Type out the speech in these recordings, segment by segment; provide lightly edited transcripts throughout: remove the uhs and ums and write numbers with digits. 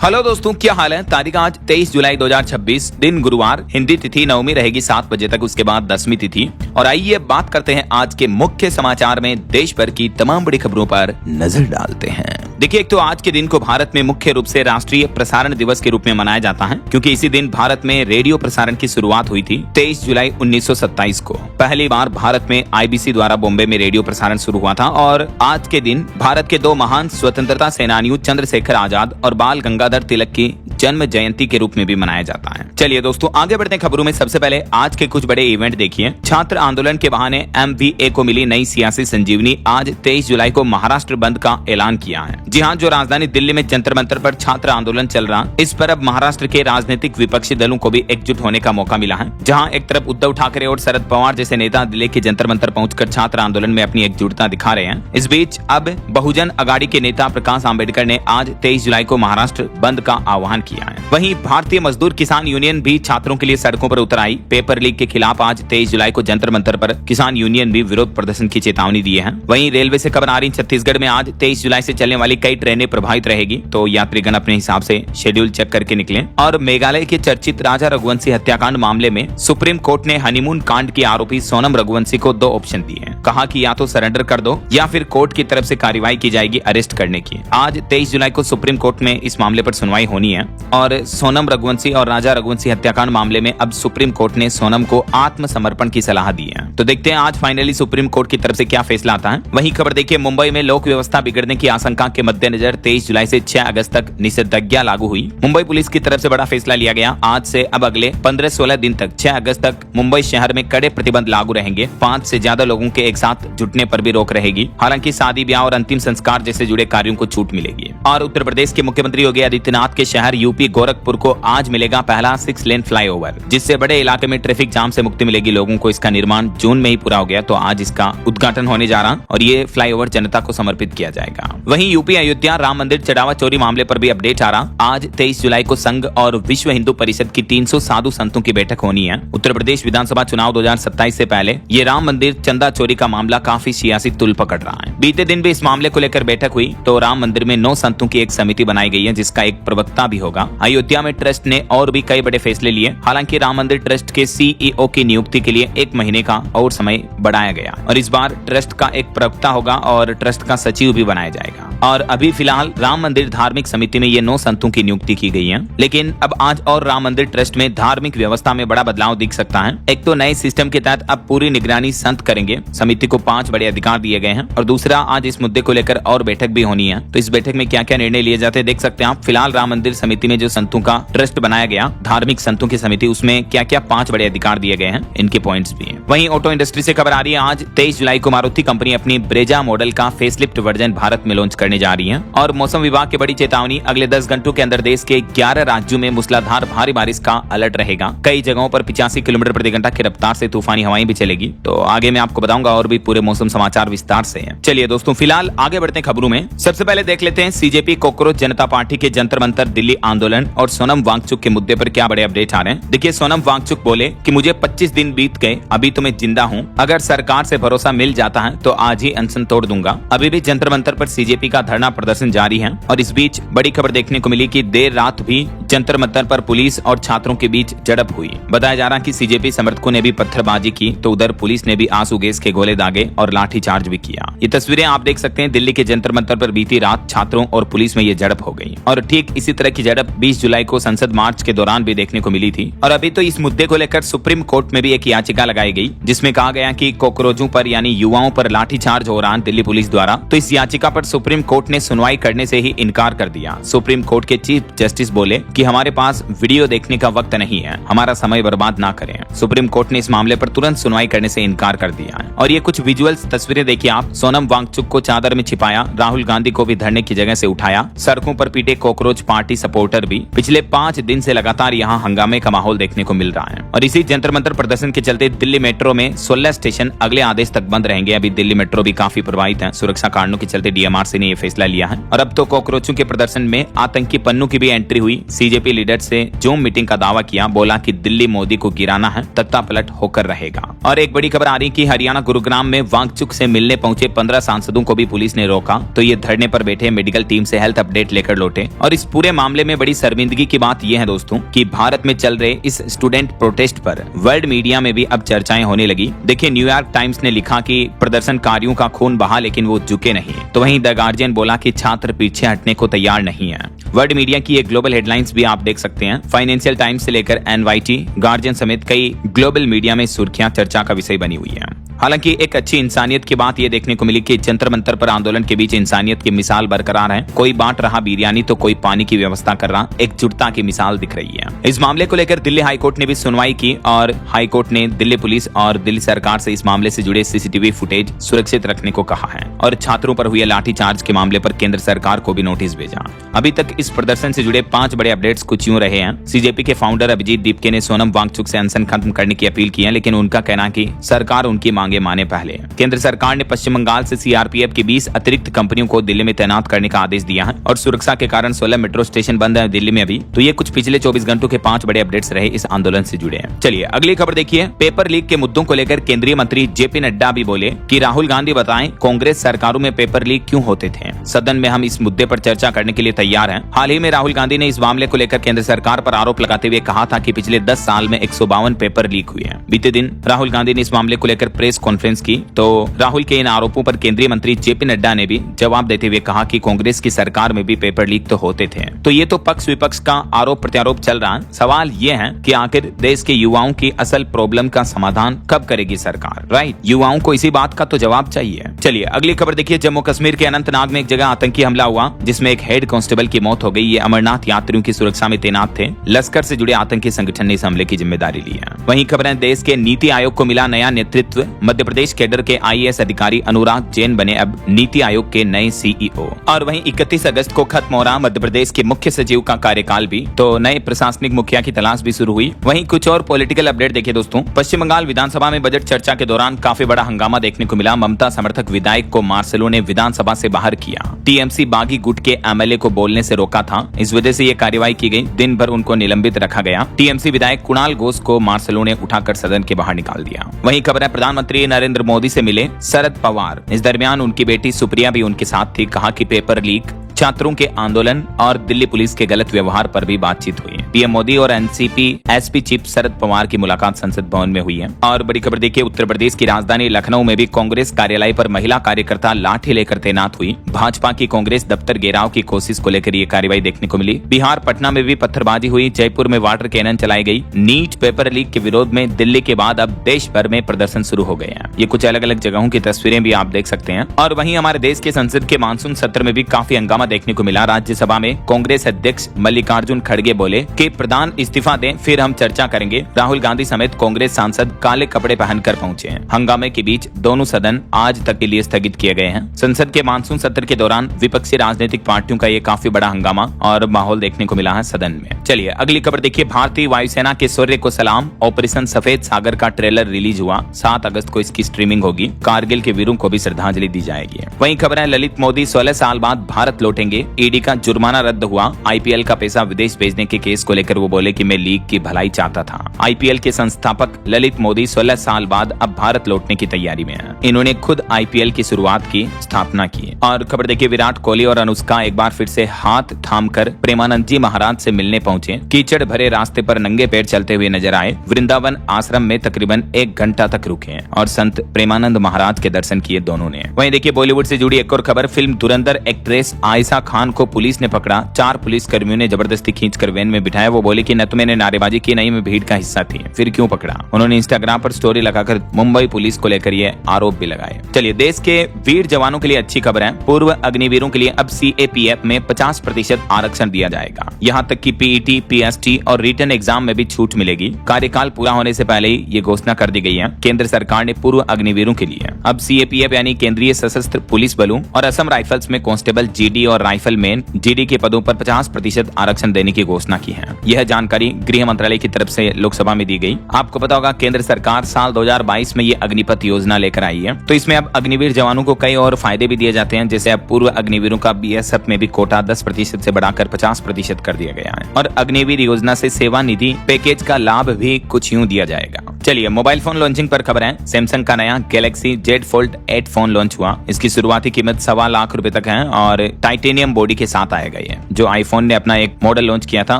Hello दोस्तों, क्या हाल है। तारीख आज 23 जुलाई 2026, दिन गुरुवार, हिंदी तिथि नवमी रहेगी 7 बजे तक, उसके बाद 10वीं तिथि। और आइए बात करते हैं आज के मुख्य समाचार में देश भर की तमाम बड़ी खबरों पर नजर डालते हैं। देखिए, एक तो आज के दिन को भारत में मुख्य रूप से राष्ट्रीय प्रसारण दिवस के रूप में मनाया जाता है, क्योंकि इसी दिन भारत में रेडियो प्रसारण की शुरुआत हुई थी। 23 जुलाई 1927 को पहली बार भारत में आईबीसी द्वारा बॉम्बे में रेडियो प्रसारण शुरू हुआ था। और आज के दिन भारत के दो महान स्वतंत्रता सेनानियों चंद्रशेखर आजाद और बाल गंगाधर तिलक की जन्म जयंती के रूप में भी मनाया जाता है। चलिए दोस्तों, आगे बढ़ते हैं खबरों में। सबसे पहले आज के कुछ बड़े इवेंट देखिए। छात्र आंदोलन के बहाने MVA को मिली नई सियासी संजीवनी। आज 23 जुलाई को महाराष्ट्र बंद का ऐलान किया है। जी हाँ, जो राजधानी दिल्ली में जंतर मंतर पर छात्र आंदोलन चल रहा, इस पर अब महाराष्ट्र के राजनीतिक विपक्षी दलों को भी एकजुट होने का मौका मिला है। जहाँ एक तरफ उद्धव ठाकरे और शरद पवार जैसे नेता दिल्ली के जंतर मंतर पहुंचकर छात्र आंदोलन में अपनी एकजुटता दिखा रहे हैं। इस बीच अब बहुजन अगाड़ी के नेता प्रकाश आंबेडकर ने आज 23 जुलाई को महाराष्ट्र बंद का आह्वान किया है। वहीं भारतीय मजदूर किसान यूनियन भी छात्रों के लिए सड़कों पर उतर आई। पेपर लीक के खिलाफ आज 23 जुलाई को जंतर मंतर पर किसान यूनियन भी विरोध प्रदर्शन की चेतावनी दी है। वहीं रेलवे से खबर आ रही, छत्तीसगढ़ में आज 23 जुलाई से चलने वाली कई ट्रेनें प्रभावित रहेगी, तो यात्रीगण अपने हिसाब से शेड्यूल चेक करके निकलें। और मेघालय के चर्चित राजा रघुवंशी हत्याकांड मामले में सुप्रीम कोर्ट ने हनीमून कांड की आरोपी सोनम रघुवंशी को 2 ऑप्शन दिए हैं। कहा कि या तो सरेंडर कर दो या फिर कोर्ट की तरफ से कार्रवाई की जाएगी अरेस्ट करने की। आज 23 जुलाई को सुप्रीम कोर्ट में इस मामले पर सुनवाई होनी है। और सोनम रघुवंशी और राजा रघुवंशी हत्याकांड मामले में अब सुप्रीम कोर्ट ने सोनम को आत्मसमर्पण की सलाह दी है। तो देखते हैं आज फाइनली सुप्रीम कोर्ट की तरफ से क्या फैसला आता है। वहीं खबर देखिए, मुंबई में लोक व्यवस्था बिगड़ने की आशंका के मद्देनजर 23 जुलाई से 6 अगस्त तक निषेधाज्ञा लागू हुई। मुंबई पुलिस की तरफ से बड़ा फैसला लिया गया। आज से अब अगले 15-16 दिन तक 6 अगस्त तक मुंबई शहर में कड़े प्रतिबंध लागू रहेंगे। 5 से ज्यादा लोगों के एक साथ जुटने पर भी रोक रहेगी। हालांकि शादी ब्याह और अंतिम संस्कार जैसे जुड़े कार्यों को छूट मिलेगी। और उत्तर प्रदेश के मुख्यमंत्री योगी आदित्यनाथ के शहर यूपी गोरखपुर को आज मिलेगा पहला 6 लेन फ्लाईओवर, जिससे बड़े इलाके में ट्रैफिक जाम से मुक्ति मिलेगी लोगों को। इसका निर्माण जून में ही पूरा हो गया, तो आज इसका उद्घाटन होने जा रहा और ये फ्लाईओवर जनता को समर्पित किया जाएगा। वहीं यूपी अयोध्या राम मंदिर चढ़ावा चोरी मामले पर भी अपडेट आ रहा। आज 23 जुलाई को संघ और विश्व हिंदू परिषद की 300 साधु संतों की बैठक होनी है। उत्तर प्रदेश विधानसभा चुनाव 2027 से पहले ये राम मंदिर चंदा चोरी का मामला काफी सियासी तुल पकड़ रहा है। बीते दिन भी इस मामले को लेकर बैठक हुई, तो राम मंदिर में 9 संतों की एक समिति बनाई गई है, जिसका एक प्रवक्ता भी होगा। अयोध्या में ट्रस्ट ने और भी कई बड़े फैसले लिए। हालांकि राम मंदिर ट्रस्ट के CEO की नियुक्ति के लिए 1 महीने का और समय बढ़ाया गया और इस बार ट्रस्ट का एक प्रवक्ता होगा और ट्रस्ट का सचिव भी बनाया जाएगा। और अभी फिलहाल राम मंदिर धार्मिक समिति में ये 9 संतों की नियुक्ति की गई है। लेकिन अब आज और राम मंदिर ट्रस्ट में धार्मिक व्यवस्था में बड़ा बदलाव दिख सकता है। एक तो नए सिस्टम के तहत अब पूरी निगरानी संत करेंगे। समिति को 5 बड़े अधिकार दिए गए हैं। और दूसरा, आज इस मुद्दे को लेकर और बैठक भी होनी है, तो इस बैठक में क्या क्या निर्णय लिए जाते हैं देख सकते हैं आप। फिलहाल राम मंदिर समिति में जो संतों का ट्रस्ट बनाया गया, धार्मिक संतों की समिति, उसमें क्या क्या 5 बड़े अधिकार दिए गए हैं, इनके पॉइंट्स भी हैं। वहीं ऑटो इंडस्ट्री से खबर आ रही है, आज 23 जुलाई को मारुति कंपनी अपनी ब्रेजा मॉडल का फेसलिफ्ट वर्जन भारत में लॉन्च करने जा रही है। और मौसम विभाग की बड़ी चेतावनी, अगले 10 घंटों के अंदर देश के 11 राज्यों में मूसलाधार भारी बारिश का अलर्ट रहेगा। कई जगहों पर 85 किलोमीटर प्रति घंटा की रफ्तार से तूफानी हवाएं भी चलेगी। तो आगे मैं आपको बताऊंगा और भी पूरे मौसम समाचार विस्तार से हैं। चलिए दोस्तों, फिलहाल आगे बढ़ते हैं खबरों में। सबसे पहले देख लेते हैं CJP कॉकरोच जनता पार्टी के जंतर मंतर दिल्ली आंदोलन और सोनम वांगचुक के मुद्दे पर क्या बड़े अपडेट आ रहे हैं। देखिए, सोनम वांगचुक बोले कि मुझे 25 दिन बीत गए, अभी तो मैं जिंदा हूँ। अगर सरकार से भरोसा मिल जाता है तो आज ही अनशन तोड़ दूंगा। अभी भी जंतर मंतर पर CJP का धरना प्रदर्शन जारी है। और इस बीच बड़ी खबर देखने को मिली कि देर रात भी जंतर मंतर पर पुलिस और छात्रों के बीच झड़प हुई। बताया जा रहा कि CJP समर्थकों ने भी पत्थरबाजी की, तो उधर पुलिस ने भी आंसू गैस के गोले दागे और लाठीचार्ज भी किया। ये तस्वीरें आप देख सकते हैं। दिल्ली के जंतर मंतर पर बीती रात छात्रों और पुलिस में ये झड़प हो गई। और ठीक इसी तरह की झड़प 20 जुलाई को संसद मार्च के दौरान भी देखने को मिली थी। और अभी तो इस मुद्दे को लेकर सुप्रीम कोर्ट में भी एक याचिका लगाई गई, जिसमें कहा गया कि कॉकरोचों पर यानी युवाओं पर लाठीचार्ज हो रहा है दिल्ली पुलिस द्वारा। तो इस याचिका पर सुप्रीम कोर्ट ने सुनवाई करने से ही इनकार कर दिया। सुप्रीम कोर्ट के चीफ जस्टिस बोले कि हमारे पास वीडियो देखने का वक्त नहीं है, हमारा समय बर्बाद ना करें। सुप्रीम कोर्ट ने इस मामले पर तुरंत सुनवाई करने से इनकार कर दिया है। और ये कुछ विजुअल्स तस्वीरें देखिए आप। सोनम वांगचुक को चादर में छिपाया, राहुल गांधी को भी धरने की जगह से उठाया, सड़कों पर पीटे कॉकरोच पार्टी सपोर्टर भी। पिछले 5 दिन से लगातार यहाँ हंगामे का माहौल देखने को मिल रहा है। और इसी जंतर मंतर प्रदर्शन के चलते दिल्ली मेट्रो में 16 स्टेशन अगले आदेश तक बंद रहेंगे। अभी दिल्ली मेट्रो भी काफी प्रभावित है। सुरक्षा कारणों के चलते DMRC ने यह फैसला लिया है। और अब तो कॉकरोचों के प्रदर्शन में आतंकी पन्नू की भी एंट्री हुई। बीजेपी लीडर से जूम मीटिंग का दावा किया, बोला कि दिल्ली मोदी को गिराना है, तख्ता पलट होकर रहेगा। और एक बड़ी खबर आ रही कि हरियाणा गुरुग्राम में वांगचुक से मिलने पहुंचे 15 सांसदों को भी पुलिस ने रोका, तो ये धरने पर बैठे मेडिकल टीम से हेल्थ अपडेट लेकर लौटे। और इस पूरे मामले में बड़ी शर्मिंदगी की बात यह है दोस्तों कि भारत में चल रहे इस स्टूडेंट प्रोटेस्ट पर वर्ल्ड मीडिया में भी अब चर्चाएं होने लगी। देखिए, न्यूयॉर्क टाइम्स ने लिखा कि प्रदर्शनकारियों का खून बहा लेकिन वो झुके नहीं। तो वहीं द गार्जियन बोला कि छात्र पीछे हटने को तैयार नहीं है। वर्ल्ड मीडिया की एक ग्लोबल हेडलाइंस भी आप देख सकते हैं। फाइनेंशियल टाइम्स से लेकर एनवाईटी, गार्जियन समेत कई ग्लोबल मीडिया में सुर्खियां चर्चा का विषय बनी हुई है। हालांकि एक अच्छी इंसानियत की बात यह देखने को मिली कि जंतर मंतर पर आंदोलन के बीच इंसानियत की मिसाल बरकरार है। कोई बांट रहा बिरयानी तो कोई पानी की व्यवस्था कर रहा, एकजुटता की मिसाल दिख रही है। इस मामले को लेकर दिल्ली हाईकोर्ट ने भी सुनवाई की और हाईकोर्ट ने दिल्ली पुलिस और दिल्ली सरकार से इस मामले से जुड़े सीसीटीवी फुटेज सुरक्षित रखने को कहा है और छात्रों पर हुए लाठीचार्ज के मामले पर केंद्र सरकार को भी नोटिस भेजा। अभी तक इस प्रदर्शन से जुड़े 5 बड़े अपडेट्स कुछ यूं रहे हैं। सीजेपी के फाउंडर अभिजीत दीपके ने सोनम वांगचुक से अनशन खत्म करने की अपील की है, लेकिन उनका कहना कि सरकार उनकी मांगे माने पहले। केंद्र सरकार ने पश्चिम बंगाल से सीआरपीएफ की 20 अतिरिक्त कंपनियों को दिल्ली में तैनात करने का आदेश दिया है और सुरक्षा के कारण 16 मेट्रो स्टेशन बंद है दिल्ली में अभी। तो ये कुछ पिछले 24 घंटों के 5 बड़े अपडेट्स रहे इस आंदोलन से जुड़े हैं। चलिए अगली खबर देखिए। पेपर लीक के मुद्दों को लेकर केंद्रीय मंत्री जेपी नड्डा भी बोले कि राहुल गांधी बताएं कांग्रेस सरकारों में पेपर लीक क्यों होते थे। सदन में हम इस मुद्दे पर चर्चा करने के लिए तैयार हैं। हाल ही में राहुल गांधी ने इस मामले को लेकर केंद्र सरकार पर आरोप लगाते हुए कहा था कि पिछले 10 साल में 152 पेपर लीक हुए हैं। बीते दिन राहुल गांधी ने इस मामले को लेकर प्रेस कॉन्फ्रेंस की, तो राहुल के इन आरोपों पर केंद्रीय मंत्री जेपी नड्डा ने भी जवाब देते हुए कहा कि कांग्रेस की सरकार में भी पेपर लीक तो होते थे। तो ये तो पक्ष विपक्ष का आरोप प्रत्यारोप चल रहा है। सवाल ये है कि आखिर देश के युवाओं की असल प्रॉब्लम का समाधान कब करेगी सरकार, राइट? युवाओं को इसी बात का तो जवाब चाहिए। चलिए अगली खबर देखिए। जम्मू कश्मीर के अनंतनाग में एक जगह आतंकी हमला हुआ जिसमें एक हेड कांस्टेबल की मौत हो गई। ये अमरनाथ यात्रियों की सुरक्षा में तैनात थे। लश्कर से जुड़े आतंकी संगठन ने इस हमले की जिम्मेदारी ली है। वहीं खबरें, देश के नीति आयोग को मिला नया नेतृत्व। मध्य प्रदेश कैडर के आईएएस अधिकारी अनुराग जैन बने अब नीति आयोग के नए सीईओ। और वहीं 31 अगस्त को खत्म हो रहा मध्य प्रदेश के मुख्य सचिव का कार्यकाल भी, तो नए प्रशासनिक मुखिया की तलाश भी शुरू हुई। वहीं कुछ और पॉलिटिकल अपडेट देखिए दोस्तों। पश्चिम बंगाल विधानसभा में बजट चर्चा के दौरान काफी बड़ा हंगामा देखने को मिला। ममता समर्थक विधायक को मार्शलों ने विधानसभा से बाहर किया। टीएमसी बागी गुट के एमएलए को बोलने से रोका था, इस वजह से ये कार्रवाई की गई। दिन भर उनको निलंबित रखा गया। टीएमसी विधायक कुणाल घोष को मार्शलों ने उठाकर सदन के बाहर निकाल दिया। वहीं खबर है, प्रधानमंत्री नरेंद्र मोदी से मिले शरद पवार। इस दरमियान उनकी बेटी सुप्रिया भी उनके साथ थी। कहा कि पेपर लीक, छात्रों के आंदोलन और दिल्ली पुलिस के गलत व्यवहार पर भी बातचीत हुई। पीएम मोदी और NCP SP chief Sharad Pawar की मुलाकात संसद भवन में हुई है। और बड़ी खबर देखिए, उत्तर प्रदेश की राजधानी लखनऊ में भी कांग्रेस कार्यालय पर महिला कार्यकर्ता लाठी लेकर तैनात हुई। भाजपा की कांग्रेस दफ्तर घेराव की कोशिश को लेकर ये कार्रवाई देखने को मिली। बिहार पटना में भी पत्थरबाजी हुई। जयपुर में वाटर कैनन चलाई गई। नीट पेपर लीक के विरोध में दिल्ली के बाद अब देश भर में प्रदर्शन शुरू हो गए हैं। ये कुछ अलग अलग जगहों की तस्वीरें भी आप देख सकते हैं। और वहीं हमारे देश के संसद के मानसून सत्र में भी काफी हंगामा देखने को मिला। राज्यसभा में कांग्रेस अध्यक्ष मल्लिकार्जुन खड़गे बोले कि प्रधान इस्तीफा दें, फिर हम चर्चा करेंगे। राहुल गांधी समेत कांग्रेस सांसद काले कपड़े पहनकर पहुंचे हैं। हंगामे के बीच दोनों सदन आज तक के लिए स्थगित किए गए हैं। संसद के मानसून सत्र के दौरान विपक्षी राजनीतिक पार्टियों का ये काफी बड़ा हंगामा और माहौल देखने को मिला है सदन में। चलिए अगली खबर देखिए। भारतीय वायुसेना के शौर्य को सलाम। ऑपरेशन सफेद सागर का ट्रेलर रिलीज हुआ। 7 अगस्त को इसकी स्ट्रीमिंग होगी। कारगिल के वीरों को भी श्रद्धांजलि दी जाएगी। वहीं खबर है, ललित मोदी 16 साल बाद भारत लौटेंगे। ईडी का जुर्माना रद्द हुआ। आईपीएल का पैसा विदेश भेजने के केस को लेकर वो बोले कि मैं लीग की भलाई चाहता था। आईपीएल के संस्थापक ललित मोदी 16 साल बाद अब भारत लौटने की तैयारी में हैं। इन्होंने खुद आईपीएल की शुरुआत की, स्थापना की। और खबर देखिए, विराट कोहली और अनुष्का एक बार फिर से हाथ थामकर प्रेमानंद जी महाराज से मिलने पहुंचे। कीचड़ भरे रास्ते पर नंगे पैर चलते हुए नजर आए। वृंदावन आश्रम में तकरीबन 1 घंटा तक रुके और संत प्रेमानंद महाराज के दर्शन किए दोनों ने। वहीं देखिए, बॉलीवुड से जुड़ी एक और खबर। फिल्म धुरंधर एक्ट्रेस आयशा खान को पुलिस ने पकड़ा। 4 पुलिस कर्मियों ने जबरदस्ती खींचकर वैन में बिठाया। वो बोले कि न तो मैंने नारेबाजी की, नहीं मैं भीड़ का हिस्सा थी, फिर क्यों पकड़ा। उन्होंने इंस्टाग्राम पर स्टोरी लगाकर मुंबई पुलिस को लेकर ये आरोप भी लगाए। चलिए, देश के वीर जवानों के लिए अच्छी खबर है। पूर्व अग्निवीरों के लिए अब सीएपीएफ में 50% आरक्षण दिया जाएगा। यहाँ तक कि पीईटी, पीएसटी और रिटन एग्जाम में भी छूट मिलेगी। कार्यकाल पूरा होने से पहले ही ये घोषणा कर दी गई है केंद्र सरकार ने पूर्व अग्निवीरों के लिए। अब सीएपीएफ यानी केंद्रीय सशस्त्र पुलिस बलों और असम राइफल्स में कांस्टेबल, जीडी और और राइफलमैन जीडी के पदों पर 50% आरक्षण देने की घोषणा की है। यह जानकारी गृह मंत्रालय की तरफ से लोकसभा में दी गई। आपको पता होगा केंद्र सरकार साल 2022 में ये अग्निपथ योजना लेकर आई है। तो इसमें अब अग्निवीर जवानों को कई और फायदे भी दिए जाते हैं, जैसे अब पूर्व अग्निवीरों का बीएसएफ में भी कोटा 10% से बढ़ाकर 50% कर दिया गया है और अग्निवीर योजना से सेवा निधि पैकेज का लाभ भी कुछ यूं दिया जाएगा। चलिए मोबाइल फोन लॉन्चिंग पर खबर है। सैमसंग का नया Galaxy Z Fold 8 phone launch हुआ। इसकी शुरुआती कीमत 1.25 लाख रुपए तक है और टाइटेनियम बॉडी के साथ आएगा। ये जो आईफोन ने अपना एक मॉडल लॉन्च किया था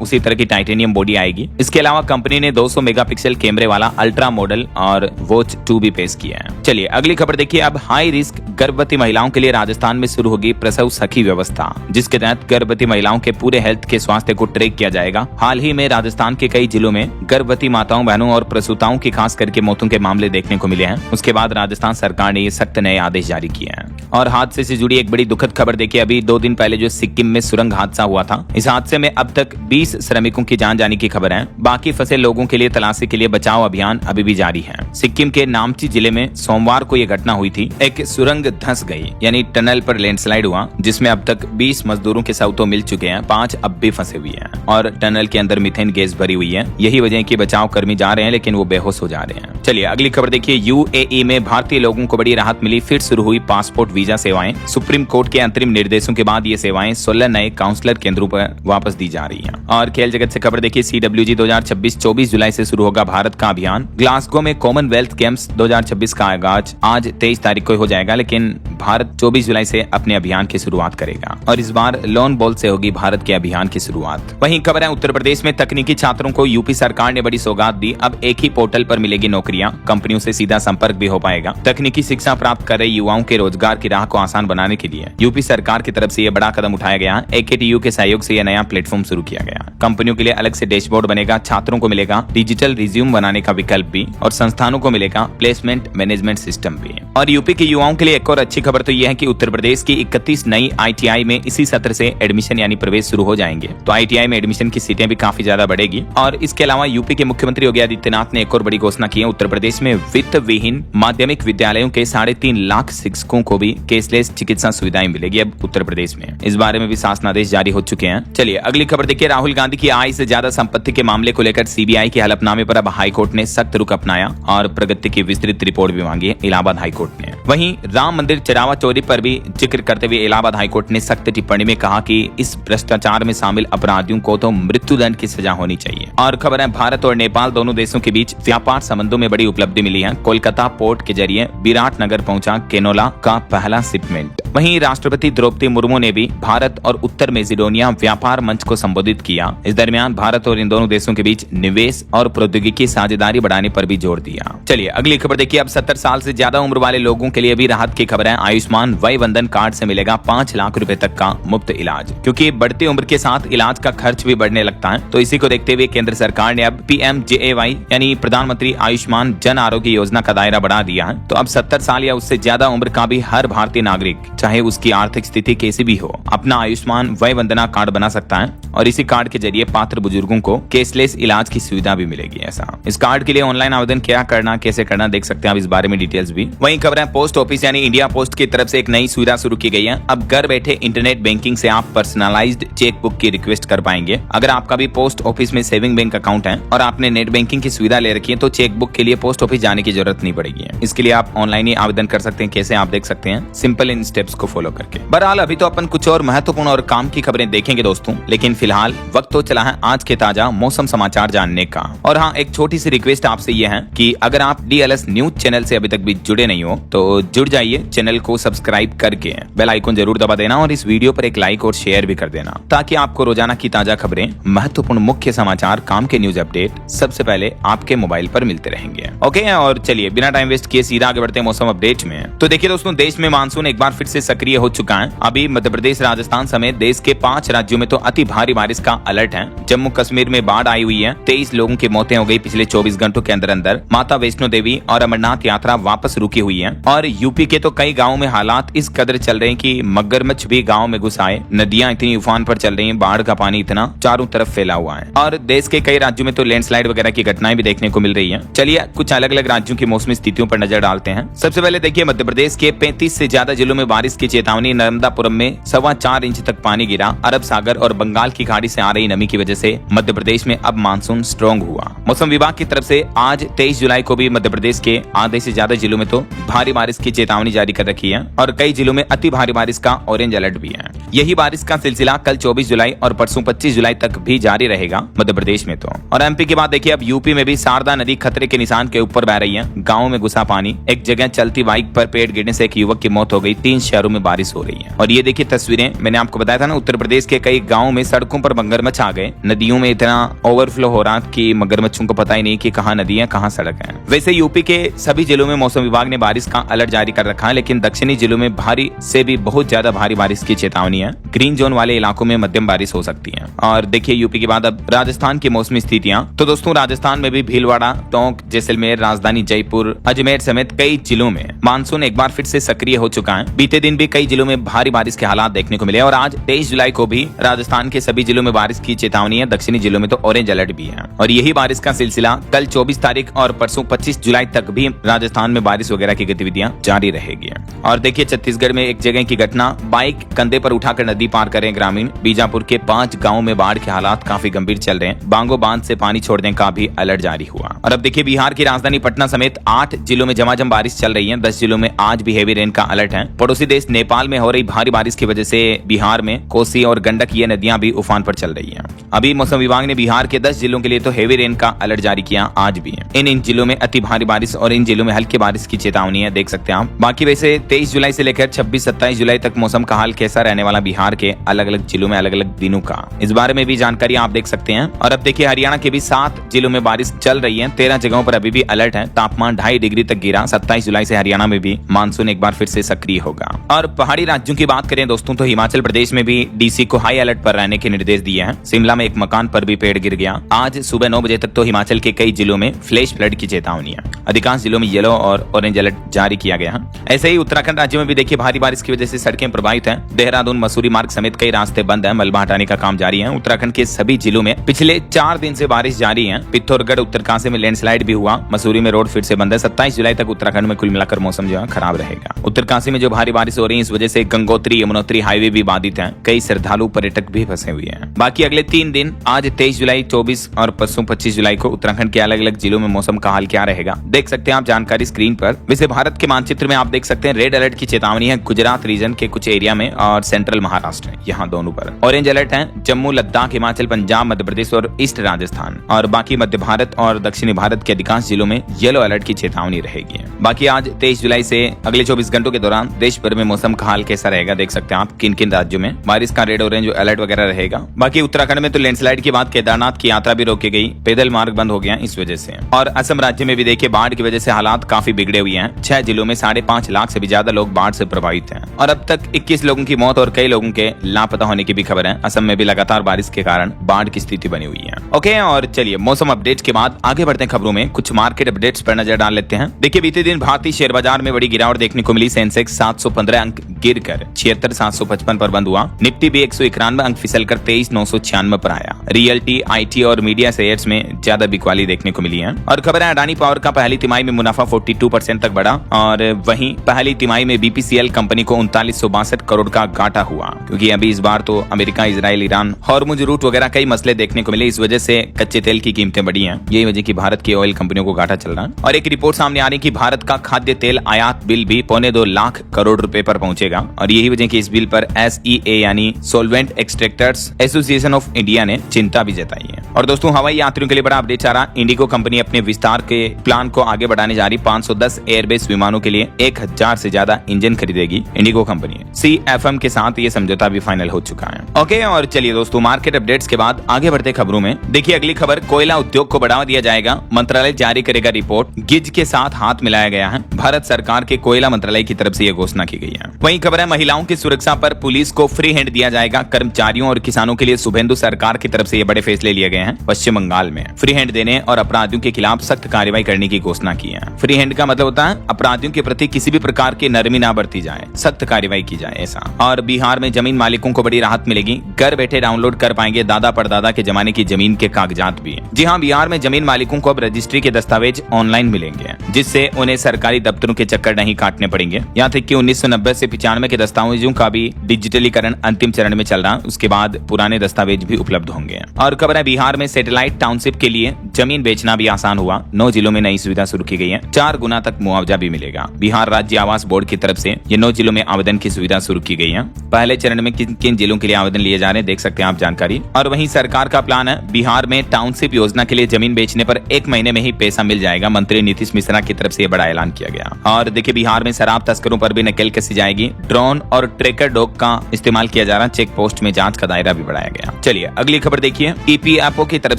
उसी तरह की टाइटेनियम बॉडी आएगी। इसके अलावा कंपनी ने 200 मेगापिक्सल कैमरे वाला अल्ट्रा मॉडल और वॉच 2 भी पेश किया है। चलिए अगली खबर देखिए। अब हाई रिस्क गर्भवती महिलाओं के लिए राजस्थान में शुरू होगी प्रसव सखी व्यवस्था, जिसके तहत गर्भवती महिलाओं के पूरे हेल्थ के स्वास्थ्य को ट्रैक किया जाएगा। हाल ही में राजस्थान के कई जिलों में गर्भवती माताओं बहनों और प्रसूताओं की खास करके मौतों के मामले देखने को मिले हैं। उसके बाद राजस्थान सरकार ने ये सख्त नए आदेश जारी किए हैं। और हादसे से जुड़ी एक बड़ी दुखद खबर देखिए। अभी 2 दिन पहले जो सिक्किम में सुरंग हादसा हुआ था, इस हादसे में अब तक 20 श्रमिकों की जान जाने की खबर है। बाकी फंसे लोगों के लिए तलाशी के लिए बचाव अभियान अभी भी जारी है। सिक्किम के नामची जिले में सोमवार को यह घटना हुई थी। एक सुरंग धंस गई, यानी टनल पर लैंडस्लाइड हुआ, जिसमें अब तक 20 मजदूरों के शव तो मिल चुके हैं, 5 अब भी फंसे हुए हैं और टनल के अंदर मीथेन गैस भरी हुई है। यही वजह है कि बचाव कर्मी जा रहे हैं लेकिन वो बेहोश हो जा रहे हैं। चलिए अगली खबर देखिए। यूएई में भारतीय लोगों को बड़ी राहत मिली। फिर शुरू हुई पासपोर्ट वीजा सेवाएं। सुप्रीम कोर्ट के अंतरिम निर्देशों के बाद ये सेवाएं 16 नए काउंसलर केंद्रों पर वापस दी जा रही हैं। और खेल जगत से खबर देखिए। CWG 2026 24 जुलाई से शुरू होगा भारत का अभियान। ग्लासगो में कॉमनवेल्थ गेम्स 2026 का आगाज आज 23 तारीख को हो जाएगा, लेकिन भारत 24 जुलाई से अपने अभियान की शुरुआत करेगा और इस बार लॉन बॉल से होगी भारत के अभियान की शुरुआत। वहीं खबर है उत्तर प्रदेश में तकनीकी छात्रों को यूपी सरकार ने बड़ी सौगात दी। अब एक ही पोर्टल पर मिलेगी नौकरियां, कंपनियों से सीधा संपर्क भी हो पाएगा। तकनीकी शिक्षा प्राप्त कर रहे युवाओं के रोजगार की राह को आसान बनाने के लिए यूपी सरकार की तरफ से यह बड़ा कदम उठाया गया। AKTU के सहयोग से यह नया प्लेटफॉर्म शुरू किया गया। कंपनियों के लिए अलग से डैशबोर्ड बनेगा, छात्रों को मिलेगा डिजिटल रिज्यूम बनाने का विकल्प भी और संस्थानों को मिलेगा प्लेसमेंट मैनेजमेंट सिस्टम भी। और यूपी के युवाओं के लिए एक और अच्छी खबर तो यह है कि उत्तर प्रदेश की 31 नई ITI में इसी सत्र से एडमिशन यानी प्रवेश शुरू हो जाएंगे। तो ITI में एडमिशन की सीटें भी काफी ज्यादा बढ़ेगी। और इसके अलावा यूपी के मुख्यमंत्री योगी आदित्यनाथ ने एक और बड़ी घोषणा की है। उत्तर प्रदेश में वित्त विहीन माध्यमिक विद्यालयों के 3.5 लाख शिक्षकों को भी केसलेस चिकित्सा सुविधाएं मिलेगी अब उत्तर प्रदेश में। इस बारे में भी शासनादेश जारी हो चुके हैं। चलिए अगली खबर देखिए। राहुल गांधी की आय से ज्यादा संपत्ति के मामले को लेकर CBI के हलफनामे पर अब हाईकोर्ट ने सख्त रुख अपनाया और प्रगति की विस्तृत रिपोर्ट भी मांगी है इलाहाबाद हाईकोर्ट ने। वहीं राम मंदिर चरावा चोरी पर भी जिक्र करते हुए इलाहाबाद हाईकोर्ट ने सख्त टिप्पणी में कहा कि इस भ्रष्टाचार में शामिल अपराधियों को तो मृत्युदंड की सजा होनी चाहिए। और खबर है भारत और नेपाल दोनों देशों के बीच व्यापार संबंधों में बड़ी उपलब्धि मिली है। कोलकाता पोर्ट के जरिए विराटनगर पहुंचा केनोला का पहला शिपमेंट। वहीं राष्ट्रपति द्रौपदी मुर्मू ने भी भारत और उत्तर मैसेडोनिया व्यापार मंच को संबोधित किया। इस दरमियान भारत और इन दोनों देशों के बीच निवेश और प्रौद्योगिकी साझेदारी बढ़ाने पर भी जोर दिया। चलिए अगली खबर देखिए। अब 70 साल से ज्यादा उम्र वाले लोगों के लिए भी राहत की खबर है। आयुष्मान वय वंदन कार्ड से मिलेगा 5 लाख रुपए तक का मुफ्त इलाज, क्योंकि बढ़ती उम्र के साथ इलाज का खर्च भी बढ़ने लगता है। तो इसी को देखते हुए केंद्र सरकार ने अब PMJAY यानी प्रधानमंत्री आयुष्मान जन आरोग्य योजना का दायरा बढ़ा दिया है। तो अब 70 साल या उससे ज्यादा उम्र का भी हर भारतीय नागरिक, चाहे उसकी आर्थिक स्थिति कैसी भी हो, अपना आयुष्मान वय वंदना कार्ड बना सकता है और इसी कार्ड के जरिए पात्र बुजुर्गों को केसलेस इलाज की सुविधा भी मिलेगी। ऐसा इस कार्ड के लिए ऑनलाइन आवेदन क्या करना, कैसे करना, देख सकते हैं आप इस बारे में डिटेल्स भी। वहीं खबर है पोस्ट ऑफिस यानी इंडिया पोस्ट की तरफ से एक नई सुविधा शुरू की गई है। अब घर बैठे इंटरनेट बैंकिंग से आप पर्सनलाइज्ड चेक बुक की रिक्वेस्ट कर पाएंगे। अगर आपका भी पोस्ट ऑफिस में सेविंग बैंक अकाउंट है और आपने नेट बैंकिंग की सुविधा ले रखी है तो चेक बुक के लिए पोस्ट ऑफिस जाने की जरूरत नहीं पड़ेगी। इसके लिए आप ऑनलाइन ही आवेदन कर सकते हैं। कैसे आप देख सकते हैं सिंपल इन स्टेप्स को फॉलो करके। बहरहाल अभी तो अपन कुछ और महत्वपूर्ण और काम की खबरें देखेंगे दोस्तों, लेकिन फिलहाल वक्त तो चला है आज के ताजा मौसम समाचार जानने का। और हाँ, एक छोटी सी रिक्वेस्ट आपसे ये है कि अगर आप DLS न्यूज चैनल से अभी तक भी जुड़े नहीं हो तो जुड़ जाइए, चैनल को सब्सक्राइब करके बेल आइकन जरूर दबा देना और इस वीडियो पर एक लाइक और शेयर भी कर देना, ताकि आपको रोजाना की ताजा खबरें, महत्वपूर्ण मुख्य समाचार, काम के न्यूज अपडेट सबसे पहले आपके मोबाइल पर मिलते रहेंगे। ओके, और चलिए बिना टाइम वेस्ट किए सीधा आगे बढ़ते हैं मौसम अपडेट में। तो देखिए दोस्तों, देश में मानसून एक बार फिर से सक्रिय हो चुका है। अभी मध्य प्रदेश, राजस्थान समेत देश के 5 राज्यों में तो अति भारी बारिश का अलर्ट है। जम्मू कश्मीर में बाढ़ आई हुई है। 23 लोगों की मौतें हो गई पिछले 24 घंटों के अंदर। माता वैष्णो देवी और अमरनाथ यात्रा वापस रुकी हुई है। और यूपी के तो कई गाँव में हालात इस कदर चल रहे हैं कि मगरमच्छ भी गाँव में घुस आए। नदियां इतनी उफान पर चल रही है, बाढ़ का पानी इतना चारों तरफ फैला हुआ है। और देश के कई राज्यों में तो लैंडस्लाइड वगैरह की घटनाएं भी देखने को मिल रही है। चलिए कुछ अलग अलग राज्यों की मौसमी स्थितियों पर नजर डालते हैं। सबसे पहले देखिए, मध्य प्रदेश के 35 से ज्यादा जिलों में बारिश बारिश की चेतावनी। नर्मदापुरम में 4.25 इंच तक पानी गिरा। अरब सागर और बंगाल की खाड़ी से आ रही नमी की वजह से मध्य प्रदेश में अब मानसून स्ट्रॉन्ग हुआ। मौसम विभाग की तरफ से आज 23 जुलाई को भी मध्य प्रदेश के आधे से ज्यादा जिलों में तो भारी बारिश की चेतावनी जारी कर रखी है और कई जिलों में अति भारी बारिश का ऑरेंज अलर्ट भी है। यही बारिश का सिलसिला कल 24 जुलाई और परसों 25 जुलाई तक भी जारी रहेगा मध्य प्रदेश में तो। और एमपी के बाद देखिए अब यूपी में भी शारदा नदी खतरे के निशान के ऊपर बह रही है। गाँव में घुसा पानी। एक जगह चलती बाइक पर पेड़ गिरने से एक युवक की मौत हो गई। 3 शहरों में बारिश हो रही है। और ये देखिए तस्वीरें, मैंने आपको बताया था ना, उत्तर प्रदेश के कई गाँव में सड़कों पर मगरमच्छ आ गए। नदियों में इतना ओवरफ्लो हो रहा कि मगरमच्छों को पता ही नहीं कि कहाँ नदी है कहाँ सड़क है। वैसे यूपी के सभी जिलों में मौसम विभाग ने बारिश का अलर्ट जारी कर रखा है, लेकिन दक्षिणी जिलों में भारी से भी बहुत ज्यादा भारी बारिश की चेतावनी है। ग्रीन जोन वाले इलाकों में मध्यम बारिश हो सकती है। और देखिए यूपी के बाद अब राजस्थान की मौसमी स्थितियां। तो दोस्तों राजस्थान में भी भीलवाड़ा, टोंक, जैसलमेर, राजधानी जयपुर, अजमेर समेत कई जिलों में मानसून एक बार फिर से सक्रिय हो चुका है। बीते दिन भी कई जिलों में भारी बारिश के हालात देखने को मिले और आज 23 जुलाई को भी राजस्थान के सभी जिलों में बारिश की चेतावनी है। दक्षिणी जिलों में तो ऑरेंज अलर्ट भी है। और यही बारिश का सिलसिला कल 24 तारीख और परसों 25 जुलाई तक भी राजस्थान में बारिश वगैरह की गतिविधियां जारी रहेगी। और देखिए छत्तीसगढ़ में एक जगह की घटना, बाइक कंधे पर उठाकर नदी पार कर रहे ग्रामीण। बीजापुर के 5 गाँव में बाढ़ के हालात काफी गंभीर चल रहे हैं। बांगो बांध से पानी छोड़ने का भी अलर्ट जारी हुआ। और अब देखिए बिहार की राजधानी पटना समेत 8 जिलों में झमाझम बारिश चल रही है। 10 जिलों में आज भी हेवी रेन का अलर्ट है। पड़ोसी देश नेपाल में हो रही भारी बारिश की वजह से बिहार में कोसी और गंडक ये नदियां भी उफान पर चल रही है। अभी मौसम विभाग ने बिहार के 10 जिलों के लिए तो हेवी रेन का अलर्ट जारी किया आज भी है। इन जिलों में अति भारी बारिश और इन जिलों में हल्की बारिश की चेतावनी है, देख सकते हैं आप। बाकी वैसे 23 जुलाई से लेकर 26-27 जुलाई तक मौसम का हाल कैसा रहने वाला बिहार के अलग अलग जिलों में अलग अलग दिनों का, इस बारे में भी जानकारी आप देख सकते हैं। और अब देखिए हरियाणा के भी 7 जिलों में बारिश चल रही है। 13 जगहों पर अभी भी अलर्ट है। तापमान 2.5 डिग्री तक गिरा। 27 जुलाई से हरियाणा में भी मानसून एक बार फिर से सक्रिय होगा। और पहाड़ी राज्यों की बात करें दोस्तों तो हिमाचल प्रदेश में भी डीसी को हाई अलर्ट पर रहने के निर्देश दिए हैं। शिमला में एक मकान पर भी पेड़ गिर गया। आज सुबह 9 बजे तक तो हिमाचल के कई जिलों में फ्लैश फ्लड की चेतावनी है। अधिकांश जिलों में येलो और ऑरेंज अलर्ट जारी किया गया है। ऐसे ही उत्तराखंड राज्य में भी देखिए भारी बारिश की वजह से सड़कें प्रभावित हैं। देहरादून मसूरी मार्ग समेत कई रास्ते बंद हैं। मलबा हटाने का काम जारी है। उत्तराखंड के सभी जिलों में पिछले 4 दिन से बारिश जारी है। पिथौरागढ़, उत्तरकाशी में लैंडस्लाइड भी हुआ। मसूरी में रोड फिर से बंद है। 27 जुलाई तक उत्तराखंड में कुल मिलाकर मौसम जो है खराब रहेगा। उत्तरकाशी में जो भारी बारिश हो रही है इस वजह से गंगोत्री यमुनोत्री हाईवे भी बाधित है। कई श्रद्धालु पर्यटक भी फंसे हुए हैं। बाकी अगले 3 दिन आज 23 जुलाई, 24 और परसों 25 जुलाई को उत्तराखंड के अलग अलग जिलों में मौसम का हाल क्या रहेगा देख सकते हैं आप जानकारी स्क्रीन पर। वैसे भारत के मानचित्र में आप देख सकते हैं रेड अलर्ट की चेतावनी है गुजरात रीजन के कुछ एरिया में और सेंट्रल महाराष्ट्र यहाँ दोनों पर। ऑरेंज अलर्ट है जम्मू, लद्दाख, हिमाचल, पंजाब, मध्य प्रदेश और ईस्ट राजस्थान। और बाकी मध्य भारत और दक्षिणी भारत के अधिकांश जिलों में येलो अलर्ट की चेतावनी रहेगी। बाकी आज 23 जुलाई से अगले 24 घंटों के दौरान देश भर में मौसम का हाल कैसा रहेगा देख सकते हैं आप। किन किन राज्यों में बारिश का रेड ऑरेंज अलर्ट वगैरह रहेगा। बाकी उत्तराखंड में तो लैंडस्लाइड के बाद केदारनाथ की यात्रा भी रोकी गई। पैदल मार्ग बंद हो गया इस वजह से। और असम राज्य में भी देखिए बाढ़ की वजह से हालात काफी बिगड़े हुए हैं। 6 जिलों में 5.5 लाख से भी ज्यादा लोग बाढ़ से प्रभावित हैं। और अब तक 21 लोगों की मौत और कई लोगों के लापता होने की भी खबर है। असम में भी लगातार बारिश के कारण बाढ़ की स्थिति बनी हुई है। ओके, और चलिए मौसम अपडेट्स के बाद आगे बढ़ते हैं खबरों में। कुछ मार्केट अपडेट्स पर नजर डाल लेते हैं। देखिए बीते दिन भारतीय शेयर बाजार में बड़ी गिरावट देखने को मिली। सेंसेक्स 715 अंक गिरकर 76,755 पर बंद हुआ। निफ्टी भी 191 अंक फिसलकर 23,996 पर आया। रियल्टी, आईटी और मीडिया शेयर्स में ज्यादा बिकवाली देखने को मिली है। और खबर है अडानी पावर का पहली तिमाही में मुनाफा 42% तक बढ़ा। और वहीं पहली तिमाही में बीपीसीएल कंपनी को 3962 करोड़ का घाटा हुआ, क्योंकि अभी इस बार तो America, Israel, Iran, Hormuz route वगैरह कई मसले देखने को मिले। इस वजह से कच्चे तेल की कीमतें बढ़ी हैं। यही वजह की भारत की ऑयल कंपनियों को घाटा चल रहा है। और एक रिपोर्ट सामने आ रही है कि भारत का खाद्य तेल आयात बिल भी 2.25 लाख करोड़ रुपए पर पहुंचेगा। और यही वजह की इस बिल पर SEA यानी solvent extractors association of India ने चिंता भी जताई है। और दोस्तों हवाई यात्रियों के लिए बड़ा अपडेट आ रहा। इंडिगो कंपनी अपने विस्तार के प्लान को आगे बढ़ाने जा रही। 510 एयरबेस विमानों के लिए 1000 से ज्यादा इंजन खरीदेगी इंडिगो कंपनी। CFM के साथ ये समझौता भी फाइनल हो चुका है। ओके, और चलिए दोस्तों मार्केट अपडेट्स के बाद आगे बढ़ते खबरों में। देखिए अगली खबर, कोयला उद्योग को बढ़ावा दिया जाएगा, मंत्रालय जारी करेगा रिपोर्ट। गिज के साथ हाथ मिलाया गया है। भारत सरकार के कोयला मंत्रालय की तरफ से यह घोषणा की गई है। वहीं खबर है महिलाओं की सुरक्षा पर पुलिस को फ्री हैंड दिया जाएगा। कर्मचारियों और किसानों के लिए शुभेंदु सरकार की तरफ से ये बड़े फैसले लिए गए हैं। पश्चिम बंगाल में फ्री फ्री हैंड देने और अपराधियों के खिलाफ सख्त कार्रवाई करने की घोषणा की है। फ्री हैंड का मतलब होता है अपराधियों के प्रति किसी भी प्रकार की नरमी ना बरती जाए, सख्त कार्रवाई की जाए ऐसा। और बिहार में जमीन मालिकों को बड़ी राहत मिलेगी, घर बैठे डाउनलोड कर पाएंगे दादा परदादा के जमाने की जमीन के कागजात भी। जी हाँ, बिहार में जमीन मालिकों को अब रजिस्ट्री के दस्तावेज ऑनलाइन मिलेंगे, जिससे उन्हें सरकारी दफ्तरों के चक्कर नहीं काटने पड़ेंगे। यहाँ तक कि 1990 से 95 के दस्तावेजों का भी डिजिटलीकरण अंतिम चरण में चल रहा, उसके बाद पुराने दस्तावेज भी उपलब्ध होंगे। और खबर है बिहार में सैटेलाइट टाउनशिप के लिए जमीन बेचना भी आसान हुआ, 9 जिलों में नई सुविधा शुरू की गई है, 4 गुना तक मुआवजा भी मिलेगा। बिहार राज्य आवास बोर्ड की तरफ से ये 9 जिलों में आवेदन की सुविधा शुरू की गई है। पहले चरण में किन किन जिलों के लिए आवेदन लिए जा रहे हैं देख सकते हैं आप जानकारी। और वहीं सरकार का प्लान है बिहार में टाउनशिप योजना के लिए जमीन बेचने पर 1 महीने में ही पैसा मिल जाएगा। मंत्री नीतीश मिश्रा की तरफ से यह बड़ा ऐलान किया गया। और देखिए बिहार में शराब तस्करों पर भी नकेल कसी जाएगी, ड्रोन और ट्रैकर डॉग का इस्तेमाल किया जा रहा, चेक पोस्ट में जांच का दायरा भी बढ़ाया गया। चलिए अगली खबर देखिए। ईपीएफओ की तरफ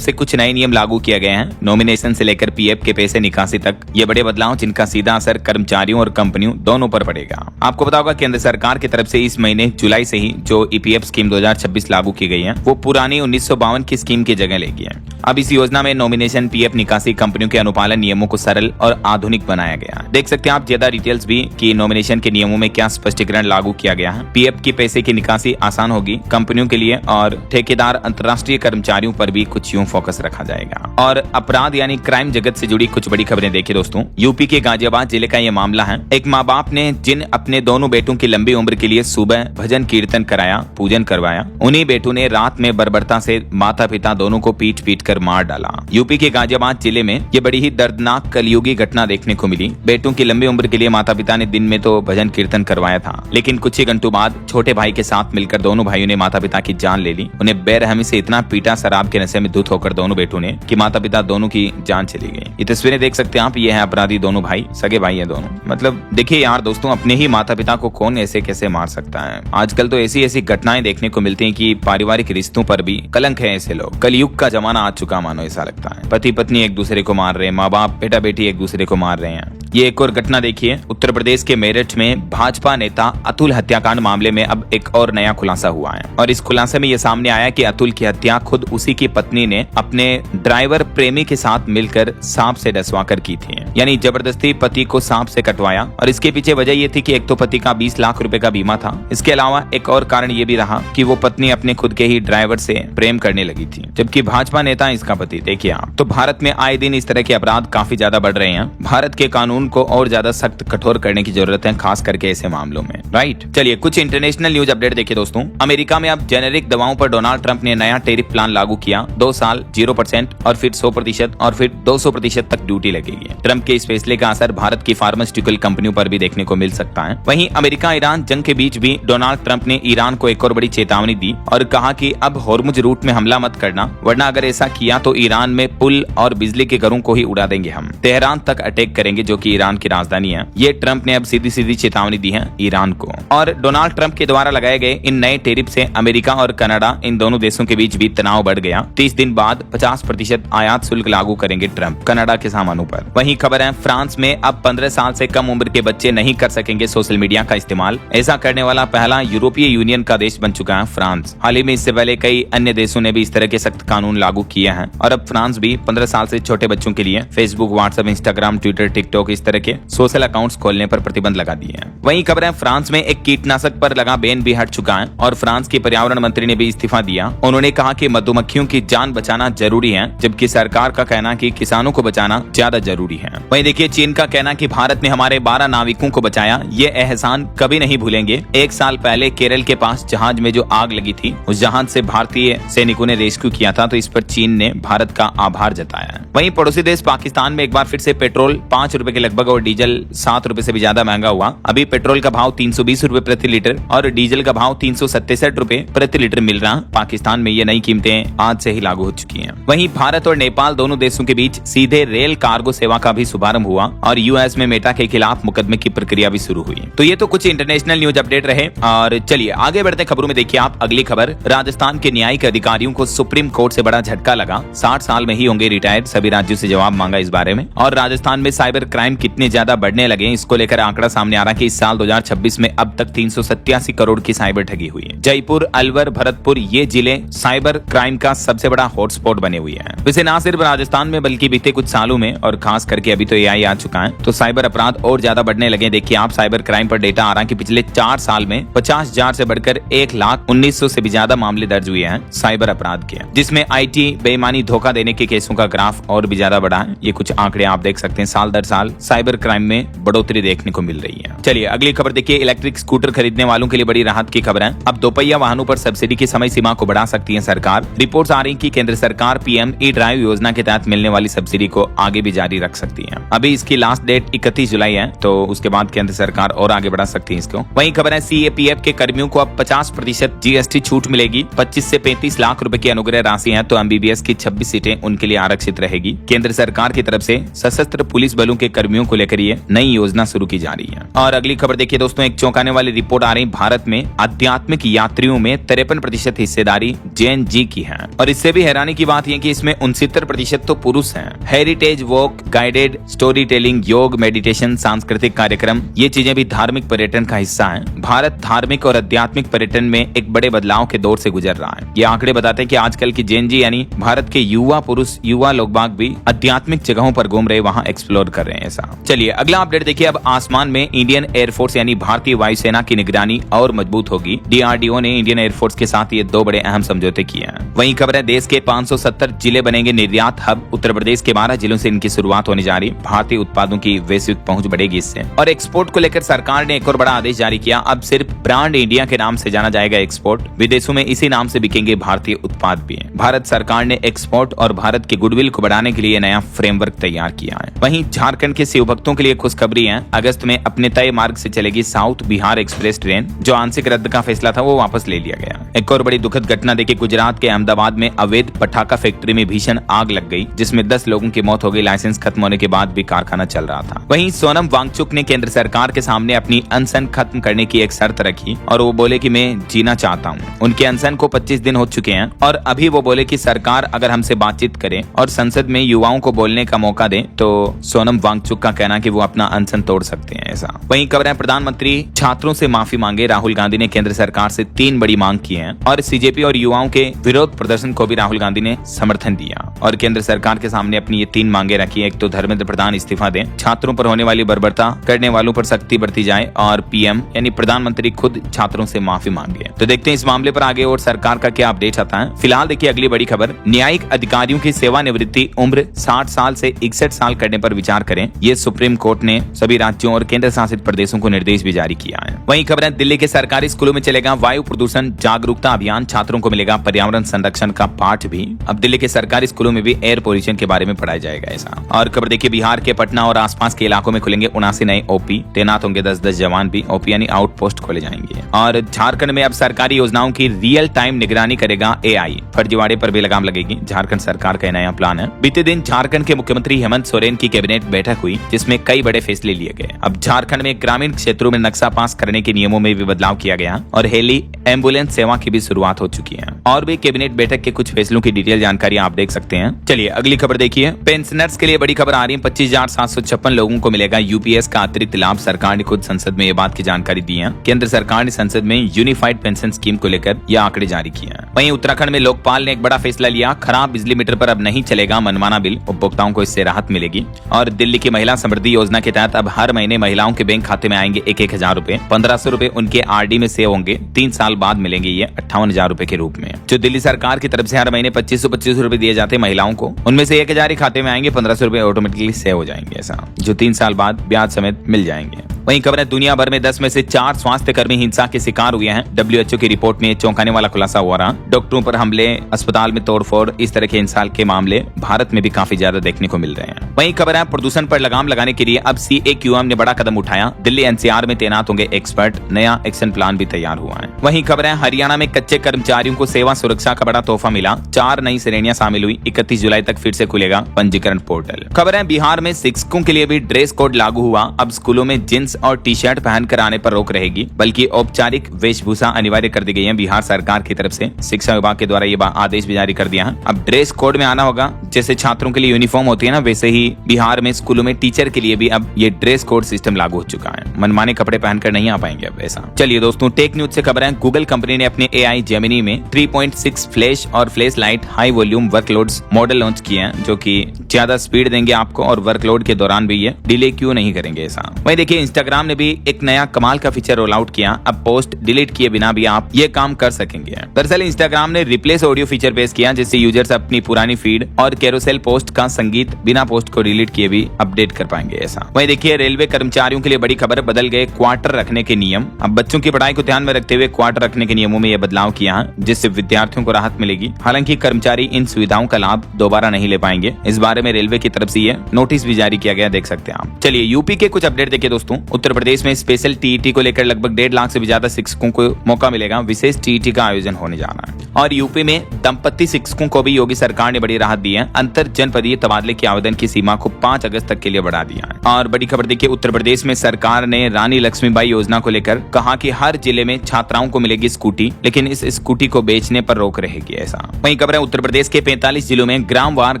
से कुछ नए नियम लागू किए गए हैं, नॉमिनेशन से लेकर पीएफ के पैसे निकासी तक। ये बड़े बदलाव जिनका सीधा असर कर्मचारियों और कंपनियों दोनों पर पड़ेगा। आपको पता होगा केंद्र सरकार की तरफ से इस महीने जुलाई से ही जो ईपीएफ स्कीम 2026 लागू की गई है वो पुरानी 1952 की स्कीम की जगह लेगी है। अब इस योजना में नॉमिनेशन, पीएफ निकासी, कंपनियों के अनुपालन नियमों को सरल और आधुनिक बनाया गया। देख सकते हैं आप ज्यादा डिटेल्स भी कि नॉमिनेशन के नियमों में क्या स्पष्टीकरण लागू किया गया है। पीएफ की पैसे की निकासी आसान होगी कंपनियों के लिए, और ठेकेदार अंतर्राष्ट्रीय कर्मचारियों पर भी कुछ यूं फोकस रखा जाएगा। और अपराध यानी क्राइम जगत से जुड़ी कुछ बड़ी खबरें देखिए दोस्तों। यूपी के गाजियाबाद जिले का यह मामला है। एक माँ बाप ने जिन अपने दोनों बेटों की लंबी उम्र के लिए सुबह भजन कीर्तन कराया, पूजन करवाया, उन्हीं बेटों ने रात में बर्बरता से माता पिता दोनों को पीट पीट कर मार डाला। यूपी के गाजियाबाद जिले में ये बड़ी ही दर्दनाक कलयुगी घटना देखने को मिली। बेटों की लंबी उम्र के लिए माता पिता ने दिन में तो भजन कीर्तन करवाया था, लेकिन कुछ ही घंटों बाद छोटे भाई के साथ मिलकर दोनों भाइयों ने माता पिता की जान ले ली। उन्हें बेरहमी से इतना पीटा शराब के नशे में धुत होकर दोनों बेटों ने कि माता पिता दोनों की जान चली गई। ये तस्वीरें देख सकते हैं आप, ये है अपराधी दोनों भाई, सगे भाई है दोनों। मतलब देखिए यार दोस्तों, अपने ही माता पिता को कौन ऐसे कैसे मार सकता है। आजकल तो ऐसी ऐसी घटनाएं देखने को मिलती हैं कि पारिवारिक रिश्तों पर भी कलंक है। ऐसे लोग, कलयुग का जमाना आ चुका मानो ऐसा लगता है। पति पत्नी एक दूसरे को मार रहे हैं, माँ बाप बेटा बेटी एक दूसरे को मार रहे हैं। ये एक और घटना देखिए, उत्तर प्रदेश के मेरठ में भाजपा नेता अतुल हत्याकांड मामले में अब एक और नया खुलासा हुआ है। और इस खुलासे में ये सामने आया कि अतुल की हत्या खुद उसी की पत्नी ने अपने ड्राइवर प्रेमी के साथ मिलकर सांप से डसवा कर की थी। यानी जबरदस्ती पति को सांप से कटवाया। और इसके पीछे वजह ये थी कि एक तो पति का 20 लाख रुपए का बीमा था, इसके अलावा एक और कारण ये भी रहा कि वो पत्नी अपने खुद के ही ड्राइवर से प्रेम करने लगी थी, जबकि भाजपा नेता इसका पति। देखिए आप, तो भारत में आए दिन इस तरह के अपराध काफी ज्यादा बढ़ रहे हैं। भारत के कानून को और ज्यादा सख्त कठोर करने की जरूरत है, खास करके ऐसे मामलों में, राइट। चलिए कुछ इंटरनेशनल न्यूज अपडेट देखिए दोस्तों। अमेरिका में अब जेनेरिक दवाओं पर डोनाल्ड ट्रंप ने नया टैरिफ प्लान लागू किया। 2 साल 0% और फिर 100% और फिर 200% तक ड्यूटी लगेगी। ट्रंप के इस फैसले का असर भारत की फार्मास्यूटिकल कंपनियों पर भी देखने को मिल सकता है। वहीं अमेरिका ईरान जंग के बीच भी डोनाल्ड ट्रंप ने ईरान को एक और बड़ी चेतावनी दी और कहा कि अब होर्मुज रूट में हमला मत करना, वरना अगर ऐसा किया तो ईरान में पुल और बिजली के घरों को ही उड़ा देंगे हम। तेहरान तक अटैक करेंगे, जो कि ईरान की राजधानी है। ये ट्रंप ने अब सीधी सीधी चेतावनी दी है ईरान को। और डोनाल्ड ट्रंप के द्वारा लगाए गए इन नए टैरिफ से अमेरिका और कनाडा, इन दोनों देशों के बीच भी तनाव बढ़ गया। 30 दिन बाद 50% आयात शुल्क लागू करेंगे ट्रंप कनाडा के सामानों पर। वहीं खबर है फ्रांस में अब 15 साल से कम उम्र के बच्चे नहीं कर सकेंगे सोशल मीडिया का इस्तेमाल। ऐसा करने वाला पहला यूरोपीय यूनियन का देश बन चुका है फ्रांस। हाल ही में इससे पहले कई अन्य देशों ने भी इस तरह के सख्त कानून लागू किए हैं और अब फ्रांस भी 15 साल से छोटे बच्चों के लिए Facebook, WhatsApp, Instagram, Twitter, TikTok इस तरह के सोशल अकाउंट्स खोलने पर प्रतिबंध लगा दिए हैं। वहीं खबर है फ्रांस में एक कीटनाशक पर लगा बैन भी हट चुका है और फ्रांस के पर्यावरण मंत्री ने भी इस्तीफा दिया। उन्होंने कहा कि मधुमक्खियों की जान बचाना जरूरी है, जबकि सरकार का कहना कि किसानों को बचाना ज्यादा जरूरी है। वहीं देखिए चीन का कहना कि भारत ने हमारे 12 नाविकों को बचाया, ये एहसान कभी नहीं भूलेंगे। 1 साल पहले केरल के पास जहाज में जो आग लगी थी, उस जहाज से भारतीय सैनिकों ने रेस्क्यू किया था, तो इस पर चीन ने भारत का आभार जताया। वहीं पड़ोसी देश पाकिस्तान में एक बार फिर से पेट्रोल 5 रुपए के लगभग और डीजल 7 रुपए से भी ज्यादा महंगा हुआ। अभी पेट्रोल का भाव 320 रुपए प्रति लीटर और डीजल का भाव 367 रुपए प्रति लीटर मिल रहा। पाकिस्तान में ये नई कीमतें आज से ही लागू हो चुकी हैं। वहीं भारत और नेपाल दोनों देशों के बीच सीधे रेल कार्गो सेवा का भी शुभारंभ हुआ और यूएस में मेटा के खिलाफ मुकदमे की प्रक्रिया भी शुरू हुई। तो ये तो कुछ इंटरनेशनल न्यूज अपडेट रहे और चलिए आगे बढ़ते खबरों में देखिए आप अगली खबर। राजस्थान के न्यायिक अधिकारियों को सुप्रीम कोर्ट से बड़ा झटका लगा। 60 साल में ही होंगे रिटायर्ड, सभी राज्यों से जवाब मांगा इस बारे में। और राजस्थान में साइबर क्राइम कितने ज्यादा बढ़ने लगे, इसको लेकर आंकड़ा सामने आ रहा है कि इस साल 2026 में अब तक 387 करोड़ की साइबर ठगी हुई है। जयपुर, अलवर, भरतपुर ये जिले साइबर क्राइम का सबसे बड़ा हॉटस्पॉट बने हुए हैं। वैसे न सिर्फ राजस्थान में बल्कि बीते कुछ सालों में और खास करके अभी तो एआई आ चुका है, तो साइबर अपराध और ज्यादा बढ़ने लगे। देखिए आप, साइबर क्राइम पर डेटा आ रहा है कि पिछले 4 साल में 50,000 से बढ़कर 1,19,000 से भी ज्यादा मामले दर्ज हुए हैं साइबर अपराध के, जिसमें आईटी बेईमानी धोखा देने के केसों का ग्राफ और भी ज्यादा बढ़ा है। ये कुछ आंकड़े आप देख सकते हैं, साल दर साल साइबर क्राइम में बढ़ोतरी देखने को मिल रही है। चलिए अगली खबर देखिए, इलेक्ट्रिक स्कूटर खरीदने वालों के लिए बड़ी राहत की खबर है। अब दोपहिया वाहनों पर सब्सिडी की समय सीमा को बढ़ा सकती है सरकार। रिपोर्ट्स आ रही कि केंद्र सरकार पीएम ई ड्राइव योजना के तहत मिलने वाली सब्सिडी को आगे भी जारी रख सकती है। अभी इसकी लास्ट डेट 31 जुलाई है, तो उसके बाद केंद्र सरकार और आगे बढ़ा सकती है इसको। वहीं खबर है सीएपीएफ के कर्मियों को अब 50% जीएसटी छूट मिलेगी। 25 से 35 लाख रुपए की अनुग्रह राशि है, तो एमबीबीएस की 26 सीटें उनके लिए आरक्षित रहेगी। केंद्र सरकार की तरफ से सशस्त्र पुलिस बलों के कर्मियों को लेकर ये नई योजना शुरू की जा रही है। और अगली खबर देखिए दोस्तों, एक चौंकाने वाली रिपोर्ट आ रही, भारत में आध्यात्मिक यात्रियों में 53% हिस्सेदारी जैन जी की है। और इससे भी हैरानी की बात यह कि इसमें 69% तो पुरुष हैं। Heritage walk, guided story telling, योग, मेडिटेशन, सांस्कृतिक कार्यक्रम, ये चीजें भी धार्मिक पर्यटन का हिस्सा हैं। भारत धार्मिक और आध्यात्मिक पर्यटन में एक बड़े बदलाव के दौर से गुजर रहा है। ये आंकड़े बताते हैं कि आजकल की जैन जी यानी भारत के युवा पुरुष, युवा लोग बाग भी आध्यात्मिक जगहों पर घूम रहे, वहां एक्सप्लोर कर रहे हैं ऐसा। चलिए अगला अपडेट देखिए, अब आसमान में इंडियन एयरफोर्स यानी भारतीय वायुसेना की निगरानी और मजबूत होगी। डीआरडीओ ने इंडियन एयरफोर्स के साथ ये 2 बड़े अहम समझौते किए हैं। वहीं खबर है, देश के 570 जिले बनेंगे निर्यात हब। उत्तर प्रदेश के 12 जिलों से इनकी शुरुआत होने जा रही। भारतीय उत्पादों की वैश्विक पहुंच बढ़ेगी इससे। और एक्सपोर्ट को लेकर सरकार ने एक और बड़ा आदेश जारी किया। अब सिर्फ ब्रांड इंडिया के नाम से जाना जाएगा एक्सपोर्ट, विदेशों में इसी नाम से बिकेंगे भारतीय उत्पाद भी। भारत सरकार ने एक्सपोर्ट और भारत की गुडविल को बढ़ाने के लिए नया फ्रेमवर्क तैयार किया है। वहीं झारखंड के शिव भक्तों के लिए खुशखबरी है। अगस्त में अपने तय मार्ग से चलेगी साउथ बिहार एक्सप्रेस ट्रेन। जो आंशिक रद्द का फैसला था वो वापस ले लिया गया। एक और बड़ी दुखद घटना देखिए, गुजरात के अहमदाबाद में अवैध पटाखा फैक्ट्री में भीषण आग लग गई, जिसमें 10 लोगों की मौत हो गई। लाइसेंस खत्म होने के बाद भी कारखाना चल रहा था। वहीं सोनम वांगचुक ने केंद्र सरकार के सामने अपनी अनशन खत्म करने की एक शर्त रखी और वो बोले कि मैं जीना चाहता हूँ। उनके अनशन को 25 दिन हो चुके हैं और अभी वो बोले कि सरकार अगर हमसे बातचीत करे और संसद में युवाओं को बोलने का मौका दे तो सोनम वांगचुक का कहना कि वो अपना अनशन तोड़ सकते हैं ऐसा। वहीं खबर है, प्रधानमंत्री छात्रों से माफी मांगे। राहुल गांधी ने केंद्र सरकार से 3 बड़ी मांग की है और सीजेपी और युवाओं के विरोध प्रदर्शन को भी राहुल गांधी ने समर्थन दिया और केंद्र सरकार के सामने अपनी ये 3 मांगे रखी। एक तो धर्मेंद्र प्रधान इस्तीफा दें, छात्रों पर होने वाली बर्बरता करने वालों पर सख्ती बरती जाए और पीएम यानी प्रधानमंत्री खुद छात्रों से माफी मांगे। तो देखते हैं इस मामले पर आगे और सरकार का क्या अपडेट आता है। फिलहाल देखिए अगली बड़ी खबर, न्यायिक अधिकारियों की सेवानिवृत्ति उम्र 60 साल से 61 साल करने पर विचार करें। ये सुप्रीम कोर्ट ने सभी राज्यों और केंद्र शासित प्रदेशों को निर्देश भी जारी किया है। वहीं खबर है, दिल्ली के सरकारी स्कूलों में चलेगा वायु प्रदूषण जागरूकता अभियान। छात्रों को मिलेगा पर्यावरण संरक्षण का पाठ भी। अब दिल्ली के सरकारी स्कूलों में भी एयर पोल्यूशन के बारे में पढ़ाया जाएगा ऐसा। और खबर देखिए, बिहार के पटना और आसपास के इलाकों में खुलेंगे 79 नए ओपी। तैनात होंगे 10-10 जवान भी। ओपी यानी आउट पोस्ट खोले जाएंगे। और झारखंड में अब सरकारी योजनाओं की रियल टाइम निगरानी करेगा एआई। फर्जीवाड़े पर भी लगाम लगेगी। झारखंड सरकार का नया प्लान है। बीते दिन झारखंड के मुख्यमंत्री हेमंत सोरेन की कैबिनेट बैठक हुई, जिसमें कई बड़े फैसले लिए गए। अब झारखंड में ग्रामीण क्षेत्रों में नक्शा पास करने के नियमों में भी बदलाव किया गया और हेली एम्बुलेंस सेवा की भी शुरुआत हो चुकी है। और भी कैबिनेट बैठक के कुछ फैसलों की डिटेल जानकारी आप देख सकते हैं। चलिए अगली खबर देखिए, पेंशनर्स के लिए बड़ी खबर आ रही है। 25,756 लोगों को मिलेगा यूपीएस का अतिरिक्त लाभ। सरकार ने खुद संसद में ये बात की जानकारी दी है। केंद्र सरकार ने संसद में यूनिफाइड पेंशन स्कीम को लेकर यह आंकड़े जारी किए हैं। वहीं उत्तराखंड में लोकपाल ने एक बड़ा फैसला लिया। खराब बिजली मीटर पर अब नहीं चलेगा मनमाना बिल। उपभोक्ताओं को इससे राहत मिलेगी। और दिल्ली की महिला समृद्धि योजना के तहत अब हर महीने महिलाओं के बैंक खाते में आएंगे 1,000 रुपए। 1,500 रुपए उनके आरडी में सेव होंगे। 3 साल बाद मिलेंगे ये 58,000 रुपए के रूप में। जो दिल्ली सरकार की तरफ से हर महीने 2525 रुपए दिए जाते हैं महिलाओं को, उनमें से 1,000 ही खाते में आएंगे। 1,500 रुपए ऑटोमेटिकली सेव हो जाएंगे ऐसा, जो 3 साल बाद ब्याज समेत मिल जाएंगे। वहीं खबर है, दुनिया भर में 10 में से 4 स्वास्थ्य कर्मी हिंसा के शिकार हुए हैं। डब्ल्यूएचओ की रिपोर्ट में चौंकाने वाला खुलासा हुआ रहा। डॉक्टरों पर हमले, अस्पताल में तोड़फोड़, इस तरह के हिंसा के मामले भारत में भी काफी ज्यादा देखने को मिल रहे हैं। वहीं खबर है, प्रदूषण पर लगाम लगाने के लिए अब सीएक्यूएम ने बड़ा कदम उठाया। दिल्ली एनसीआर में तैनात होंगे एक्सपर्ट। नया एक्शन प्लान भी तैयार हुआ है। वहीं खबर है, हरियाणा में कच्चे कर्मचारियों को सेवा सुरक्षा का बड़ा तोहफा मिला। 4 नई श्रेणियां शामिल हुई। 31 जुलाई तक फिर से खुलेगा पंजीकरण पोर्टल। खबर है, बिहार में शिक्षकों के लिए भी ड्रेस कोड लागू हुआ। अब स्कूलों में जींस जीन्स और टी शर्ट पहनकर आने पर रोक रहेगी, बल्कि औपचारिक वेशभूषा अनिवार्य कर दी गई है बिहार सरकार की तरफ से। शिक्षा विभाग के द्वारा ये आदेश भी जारी कर दिया है। अब ड्रेस कोड में आना होगा, जैसे छात्रों के लिए यूनिफॉर्म होती है ना, वैसे ही बिहार में स्कूलों में टीचर के लिए भी अब ये ड्रेस कोड सिस्टम लागू हो चुका है। मनमाने कपड़े पहनकर नहीं आ पाएंगे अब ऐसा। चलिए दोस्तों, टेक न्यूज से खबर है। गूगल कंपनी ने अपने AI जेमिनी में 3.6 फ्लैश और flash light high volume workloads model launch किए हैं, जो कि ज्यादा स्पीड देंगे आपको और वर्कलोड के दौरान भी ये डिले क्यों नहीं करेंगे ऐसा। वहीं देखिए, इंस्टाग्राम ने भी एक नया कमाल का फीचर रोल आउट किया। अब पोस्ट डिलीट किए बिना भी आप ये काम कर सकेंगे। दरअसल इंस्टाग्राम ने रिप्लेस ऑडियो फीचर पेश किया, जिससे यूजर्स अपनी पुरानी फीड और कैरोसेल पोस्ट का संगीत बिना पोस्ट को डिलीट किए भी अपडेट कर पाएंगे ऐसा। वहीं देखिए, रेलवे कर्मचारियों के लिए बड़ी खबर, बदल गए क्वार्टर रखने के नियम। अब बच्चों की पढ़ाई को ध्यान में रखते हुए क्वार्टर रखने के नियमों में यह बदलाव किया है, जिससे विद्यार्थियों को राहत मिलेगी। हालांकि कर्मचारी इन सुविधाओं का लाभ दोबारा नहीं ले पाएंगे। इस बारे में रेलवे की तरफ से ये नोटिस भी जारी किया गया, देख सकते हैं आप। चलिए यूपी के कुछ अपडेट देखिए दोस्तों। उत्तर प्रदेश में स्पेशल टीईटी को लेकर लगभग 1.5 लाख से भी ज्यादा शिक्षकों को मौका मिलेगा। विशेष टीईटी का आयोजन होने जा रहा है। और यूपी में दंपत्ति शिक्षकों को भी योगी सरकार ने बड़ी राहत दी है। अंतर जनपदीय तबादले के आवेदन की सीमा को 5 अगस्त तक के लिए बढ़ा दिया है। और बड़ी खबर देखिए, उत्तर प्रदेश में सरकार ने रानी लक्ष्मीबाई योजना को लेकर कहा कि हर जिले में छात्राओं को मिलेगी स्कूटी, लेकिन इस स्कूटी को बेचने पर रोक रहेगी ऐसा। वहीं खबर है, उत्तर प्रदेश के 45 जिलों में ग्रामवार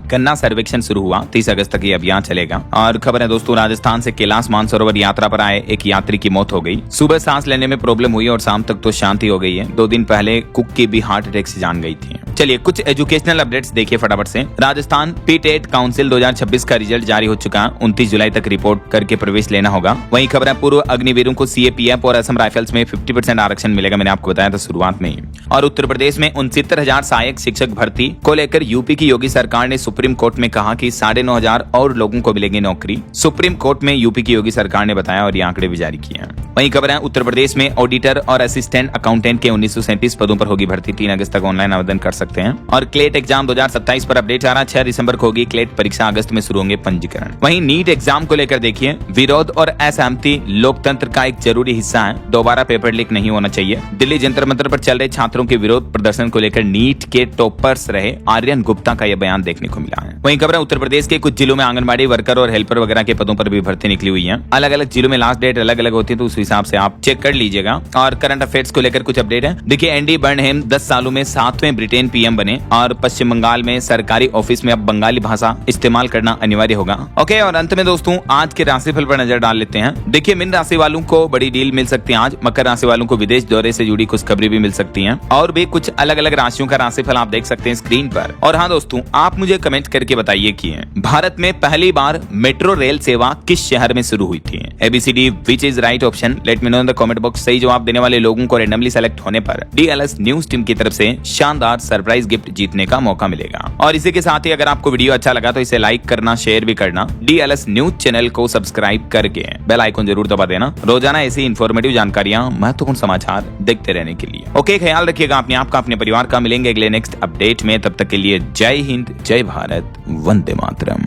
गन्ना सर्वेक्षण शुरू हुआ। 30 अगस्त तक ये अभियान चलेगा। और खबर है दोस्तों, राजस्थान से कैलाश मानसरोवर यात्रा पर आए एक यात्री की मौत हो गई। सुबह सांस लेने में प्रॉब्लम हुई और शाम तक तो शांति हो गई है। 2 दिन पहले कुक की भी हार्ट अटैक से जान गई थी। चलिए कुछ एजुकेशनल अपडेट्स देखिए फटाफट से। राजस्थान पीटेट काउंसिल 2026 का रिजल्ट जारी हो चुका है। 29 जुलाई तक रिपोर्ट करके प्रवेश लेना होगा। वहीं खबर है, पूर्व अग्निवीरों को CAPF और असम राइफल्स में 50% आरक्षण मिलेगा। मैंने आपको बताया था शुरुआत में ही। और उत्तर प्रदेश में 69,000 सहायक शिक्षक भर्ती को लेकर यूपी की योगी सरकार ने सुप्रीम कोर्ट में कहा कि 9,500 और लोगों को मिलेगी नौकरी। सुप्रीम कोर्ट में यूपी की योगी सरकार ने बताया और ये आंकड़े भी जारी किए हैं। वहीं खबर है, उत्तर प्रदेश में ऑडिटर और असिस्टेंट अकाउंटेंट के 1937 पदों पर होगी भर्ती। 3 अगस्त तक ऑनलाइन आवेदन कर सकते हैं। और क्लेट एग्जाम 2027 पर अपडेट आ रहा है। 6 दिसंबर को होगी क्लेट परीक्षा, अगस्त में शुरू होंगे पंजीकरण। वहीं नीट एग्जाम को लेकर देखिए, विरोध और असहमति लोकतंत्र का एक जरूरी हिस्सा है। दोबारा पेपर लीक नहीं होना चाहिए। दिल्ली जंतर मंतर पर चल रहे छात्रों के विरोध प्रदर्शन को लेकर नीट के टॉपर्स रहे आर्यन गुप्ता का यह बयान देखने को मिला है। वहीं खबर है, उत्तर प्रदेश के कुछ जिलों में आंगनबाड़ी वर्कर और हेल्पर वगैरह के पदों पर भी भर्ती निकली हुई है। अलग अलग जिलों में लास्ट डेट अलग अलग होती है, तो उस हिसाब से आप चेक कर लीजिएगा। और करंट अफेयर्स को लेकर कुछ अपडेट है। देखिए, एंडी बर्नहेम 10 सालों में 7वें ब्रिटेन PM बने। और पश्चिम बंगाल में सरकारी ऑफिस में अब बंगाली भाषा इस्तेमाल करना अनिवार्य होगा। ओके, और अंत में दोस्तों आज के राशिफल पर नजर डाल लेते हैं। देखिए, मीन राशि वालों को बड़ी डील मिल सकती है आज। मकर राशि वालों को विदेश दौरे से जुड़ी कुछ खबरें भी मिल सकती हैं। और भी कुछ अलग अलग राशियों का राशिफल आप देख सकते हैं स्क्रीन पर। और हाँ दोस्तों, आप मुझे कमेंट करके बताइए कि भारत में पहली बार मेट्रो रेल सेवा किस शहर में शुरू हुई थी। ABCD which is right option, let me know in the comment box. सही जवाब देने वाले लोगों को रैंडमली सेलेक्ट होने पर DLS न्यूज टीम की तरफ से शानदार सरप्राइज गिफ्ट जीतने का मौका मिलेगा। और इसी के साथ ही अगर आपको वीडियो अच्छा लगा तो इसे लाइक करना, शेयर भी करना। DLS न्यूज चैनल को सब्सक्राइब करके बेल आइकन जरूर दबा देना, रोजाना ऐसी इन्फॉर्मेटिव जानकारियां, महत्वपूर्ण समाचार देखते रहने के लिए। ओके, ख्याल रखिएगा अपने आप का, अपने परिवार का। मिलेंगे अगले नेक्स्ट अपडेट में, तब तक के लिए जय हिंद, जय भारत, वंदे मातरम।